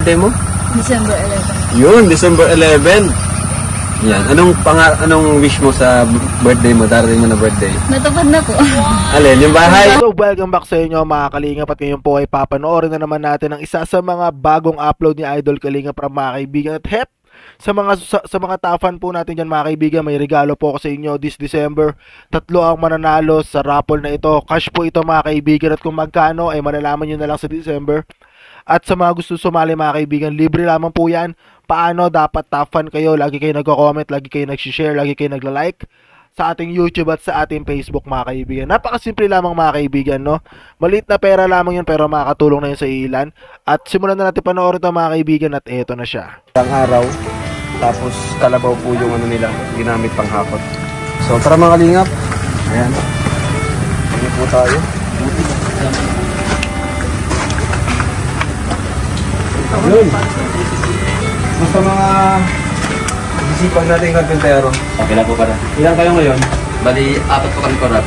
Birthday mo? December 11. Yun, December 11. Yan. Anong wish mo sa birthday mo? Darating mo na birthday. Natupad na po. Alin, yung bahay? So, welcome back sa inyo mga Kalingap. At ngayon po ay papanoorin na naman natin ang isa sa mga bagong upload ni Idol Kalingap from mga kaibigan. At hep, sa mga tafan po natin dyan mga kaibigan, may regalo po ako sa inyo this December. 3 ang mananalo sa raffle na ito. Cash po ito mga kaibigan. At kung magkano ay malalaman nyo na lang sa December. At sa mga gusto sumali mga kaibigan, libre lamang po yan. Paano dapat tafan kayo? Lagi kayo nagko-comment, lagi kayo nag-share, lagi kayo nagla-like sa ating YouTube at sa ating Facebook mga kaibigan. Napakasimple lamang mga kaibigan, no? Maliit na pera lamang yun pero makakatulong na yun sa ilan. At simulan na natin panoorin ito mga kaibigan at eto na siya. Ang araw, tapos kalabaw po yung ano nila, ginamit pang hapot. So tara mga Kalingap. Ayan. Ayan po tayo. Yun. Basta mga isipag natin yung karpintero. Okay na po para. Ilan kayo ngayon? Bali, 4 po kami korap.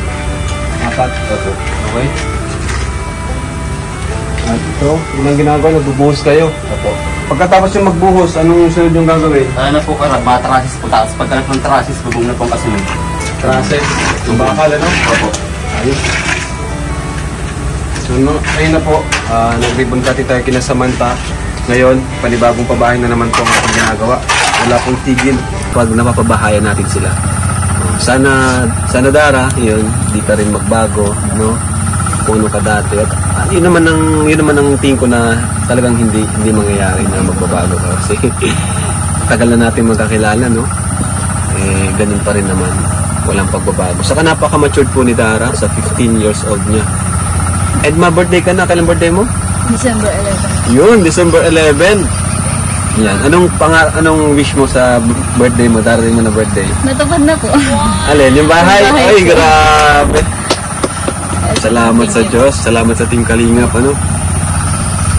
4? Opo. Okay. At ito, yun ang ginagawa, nagbubuhos kayo. Opo. Pagkatapos yung magbuhos, anong sunod yung gagawin? Ano po korap, mga trasis po. Tapos pagkalat ng trasis, bubong na pong kasunod. Traces? Yung bakal, ano? Opo. Ayos. So, ayun na po, nag-ribbon cutting tayo kina Samantha. Ngayon, panibagong pabahay na naman po ang ating ginagawa. Wala pong tigil. Pag napapabahayan natin sila. Sana Dara, yun, di ka rin magbago, no? Kung ano ka dati. At yun naman ang tingin ko na talagang hindi mangyayari na magbabago ka. Kasi tagal na natin magkakilala, no? Ganun pa rin naman. Walang pagbabago. Saka napaka-matured po ni Dara sa 15 years old niya. Edma, birthday ka na. Kailan birthday mo? December 11. Yun, December 11. Yan. Anong wish mo sa birthday mo? Darating mo na birthday. Natupad na po. Alin, yung bahay? Ay, po. grabe. Salamat sa Diyos. Salamat sa Team Kalingap, ano?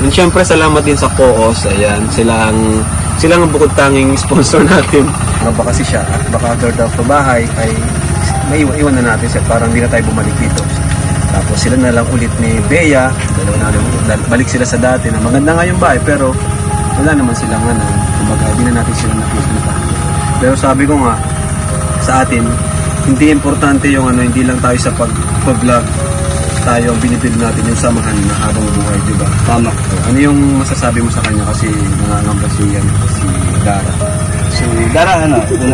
And syempre, salamat din sa Coos. Ayan, sila ang bukod tanging sponsor natin. Baka kasi siya at baka third off sa bahay ay may iwan na natin siya. Parang hindi na tayo bumalik dito. Tapos sila na lang ulit ni Bea, balik sila sa dati na maganda nga yung bahay pero wala naman silang kumbaga hindi na natin sila nakikita. Pero sabi ko nga sa atin, hindi importante yung hindi lang tayo sa pag-vlog tayo ang binibuild natin yung samahan na habang buhay, di ba? Tama. Ano yung masasabi mo sa kanya kasi nangangamba si Dara? So, Dara,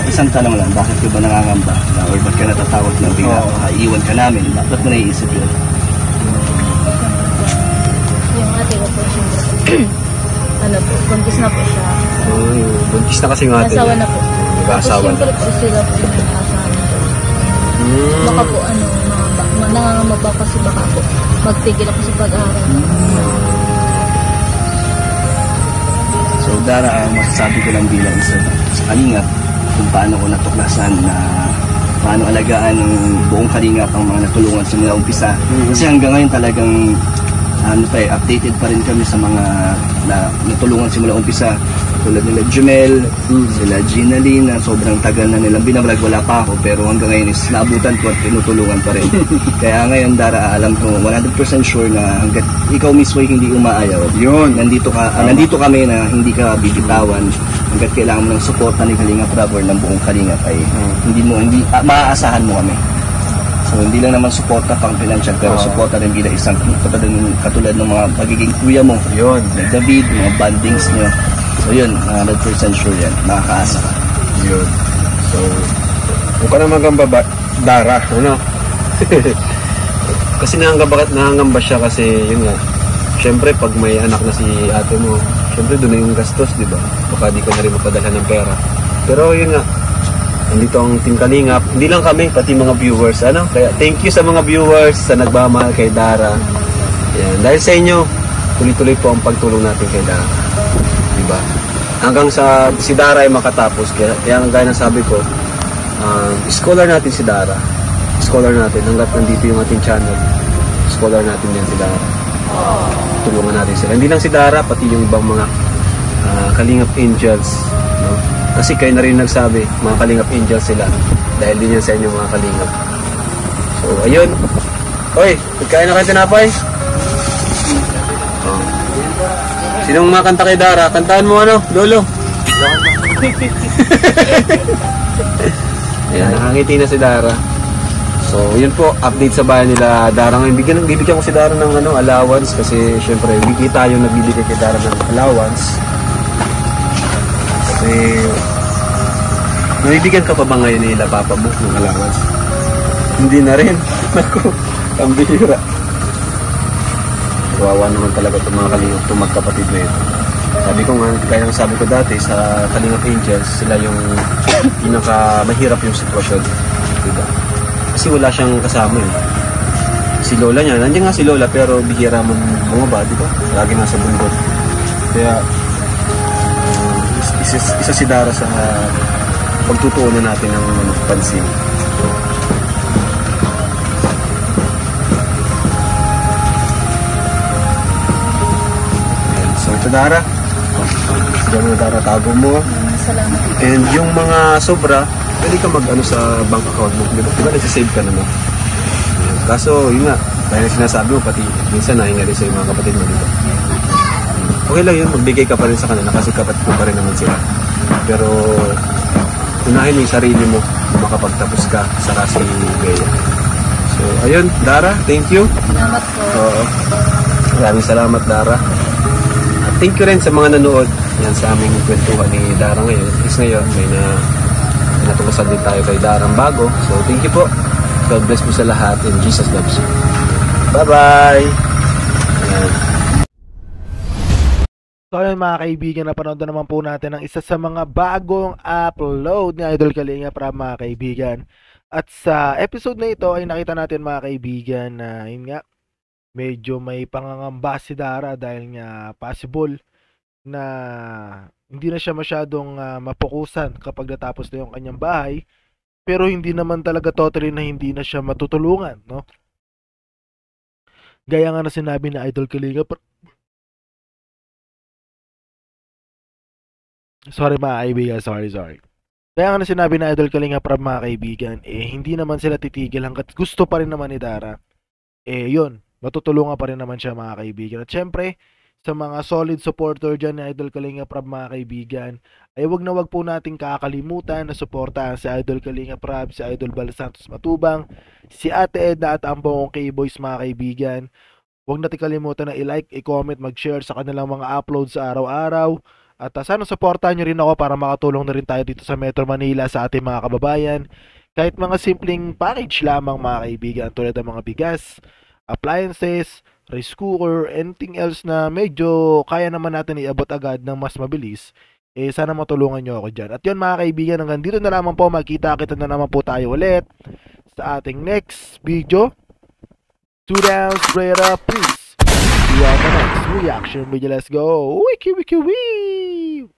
isang tanong lang, bakit ka ba nangangamba? Or ba't ka natatakot na bigla? Iiwan ka namin? Ba't mo naiisip yun? Yung ate ko po siya. Buntis na po siya. Buntis na kasi ng ate. Nasawa na po. Nag-asawa na. Siyempre po sila po yung nag-asawa na po. Baka po nangangamba ba kasi baka po magtigil ako sa pag-aaral. So, Dara, masasabi ko lang bilang isa sa Kalingap kung paano ko natuklasan na paano alagaan ng buong Kalingap ang mga natulungan sa mga umpisa. Kasi hanggang ngayon talagang updated pa rin kami sa mga natulungan simula umpisa. Tulad nila Jumel, sila Gina Lee na sobrang tagal na nilang binablog, wala pa ako pero hanggang ngayon is naabutan ko at tinutulungan pa rin. Kaya ngayon Dara, alam ko 100% sure na hanggat ikaw mismo ay hindi umaayaw, yun, nandito kami na hindi ka bibitawan. Hanggat kailangan mo ng suporta ni Kalingap Rubber ng buong Kalingap ay hindi maaasahan mo kami. So hindi lang naman suporta pang financial pero suporta rin bilang isang katulad ng mga pagiging kuya mo, yun, David, mga bandings nyo. So yun, 100% sure yan, makakaasa ka. Yun. So, huwag ka na magamba Dara, ano? Kasi nangangamba siya kasi, yun nga, syempre pag may anak na si ate mo, syempre doon na yung gastos, di ba? Baka di ka na rin mapadala ng pera. Pero yun nga, nandito ang Team Kalingap, hindi lang kami, pati mga viewers, ano? Kaya thank you sa mga viewers sa nagmamahal kay Dara. Yan. Dahil sa inyo, tuloy-tuloy po ang pagtulong natin kay Dara. Diba? Hanggang si Dara ay makatapos. Kaya gaya ng sabi ko, scholar natin si Dara. Scholar natin hanggat nandito yung ating channel. Scholar natin yan si Dara. Tulungan natin sila. Hindi lang si Dara, pati yung ibang mga Kalingap Angels. No? Kasi kayo na rin nagsabi, mga Kalingap Angels sila. Dahil din yan sa inyo mga Kalingap. So, ayun. Hoy, pagkain na kayo tinapay? Sinong makanta kay Dara? Kantaan mo ano, Lolo? Ayan, nakangiti na si Dara. So, yun po, update sa bahay nila Dara ngayon. Bibigyan ko si Dara ng allowance kasi syempre, weekly tayo nagbibigay kay Dara ng allowance. Kasi, nabibigyan ka pa ba ngayon nila Papa mo ng allowance? Hindi na rin. Naku, ang bihira. Kawawa naman talaga itong mga kalingap, itong magkapatid na ito. Sabi ko nga, kaya sabi ko dati sa Kalingap Angels, sila yung mahirap yung sitwasyon. Diba? Kasi wala siyang kasama eh. Si Lola niya, nandiyan nga si Lola pero bihira mo bumaba, di ba? Lagi nasa bundok. Kaya, isa si Dara sa pagtutuunan natin ng pansin. So ito Dara. Sige mo Dara, tago mo. Salamat. And yung mga sobra, pwede ka sa bank account mo. Diba nagsisave ka naman? Kaso yun nga, kaya sinasabi mo, pati minsan nahinga rin sa mga kapatid mo dito. Okay lang yun, magbigay ka pa rin sa kanila kasi kapatid mo pa rin naman sila. Pero unahin mo yung sarili mo kung makapagtapos ka sa kasi Bea. So ayun, Dara, thank you. Salamat po. Oo. Maraming salamat Dara. At thank you rin sa mga nanood yan sa aming kwentuhan ni Dara ngayon. At least ngayon may natuklasan din tayo kay Darang bago. So thank you po. God bless po sa lahat and Jesus loves you. Bye-bye! Ayan. So ayun mga kaibigan, napanood na naman po natin ang isa sa mga bagong upload ni Idol Kalinga para mga kaibigan. At sa episode na ito ay nakita natin mga kaibigan na yun nga, medyo may pangangamba si Dara dahil nga possible na hindi na siya masyadong mapokusan kapag natapos na yung kanyang bahay. Pero hindi naman talaga totally na hindi na siya matutulungan, no? Gaya nga na sinabi ni Idol Kalinga. Sorry mga kaibigan, sorry. Kaya nga na sinabi na Idol Kalinga para mga kaibigan, hindi naman sila titigil hanggat gusto pa rin naman ni Dara. Yun, matutulungan pa rin naman siya mga kaibigan. At syempre, sa mga solid supporter dyan ni Idol Kalinga Prab mga kaibigan, ay wag na wag po nating kakalimutan na suportahan si Idol Kalinga Prab, si Idol Bal Santos Matubang, si Ate Edna at ang buong K-Boys mga kaibigan. Wag natin kalimutan na i-like, i-comment, mag-share sa kanilang mga uploads sa araw-araw. At sana supportahan nyo rin ako para makatulong na rin tayo dito sa Metro Manila sa ating mga kababayan. Kahit mga simpleng package lamang mga kaibigan tulad ng mga bigas, appliances, rice cooker, anything else na medyo kaya naman natin iabot agad ng mas mabilis, sana matulungan nyo ako dyan. At yun mga kaibigan, hanggang dito na naman po, magkita-kita na naman po tayo ulit sa ating next video. 2 down, straight up, please. See you on the next reaction video. Let's go. Wiki wiki wee.